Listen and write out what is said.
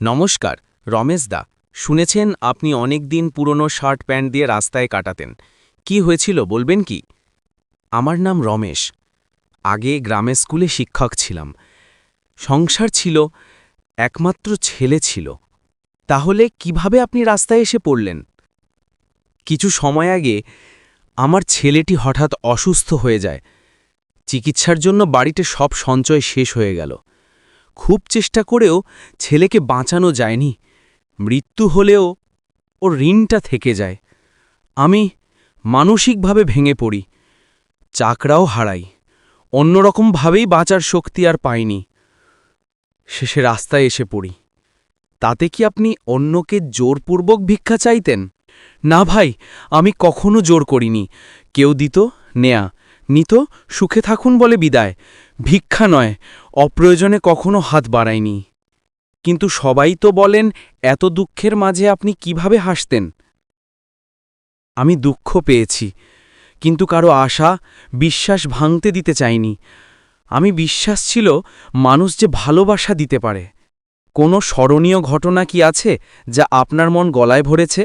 নমস্কার, রমেশ দা। শুনেছেন আপনি অনেক দিন পুরনো শার্ট প্যান্ট দিয়ে রাস্তায় কাটাতেন। কি হয়েছিল বলবেন কি? আমার নাম রমেশ। আগে গ্রামের স্কুলে শিক্ষক ছিলাম। সংসার ছিল, একমাত্র ছেলে ছিল। তাহলে কিভাবে আপনি রাস্তায় এসে পড়লেন? কিছু সময় আগে আমার ছেলেটি হঠাৎ অসুস্থ হয়ে যায়। চিকিৎসার জন্য বাড়িতে সব সঞ্চয় শেষ হয়ে গেল। খুব চেষ্টা করেও ছেলেকে বাঁচানো যায়নি। মৃত্যু হলেও ওর ঋণটা থেকে যায়। আমি মানসিকভাবে ভেঙে পড়ি, চাকরাও হারাই, অন্যরকমভাবেই বাঁচার শক্তি আর পাইনি। শেষে রাস্তায় এসে পড়ি। তাতে কি আপনি অন্যকে জোরপূর্বক ভিক্ষা চাইতেন? না ভাই, আমি কখনো জোর করিনি। কেউ দিত, নেয়া, নিত, সুখে থাকুন বলে বিদায়। ভিক্ষা নয়, অপ্রয়োজনে কখনো হাত বাড়াইনি। কিন্তু সবাই তো বলেন, এত দুঃখের মাঝে আপনি কিভাবে হাসতেন? আমি দুঃখ পেয়েছি, কিন্তু কারো আশা, বিশ্বাস ভাঙতে দিতে চাইনি। আমি বিশ্বাস ছিল মানুষ যে ভালোবাসা দিতে পারে। কোনো স্মরণীয় ঘটনা কি আছে যা আপনার মন গলায় ভরেছে?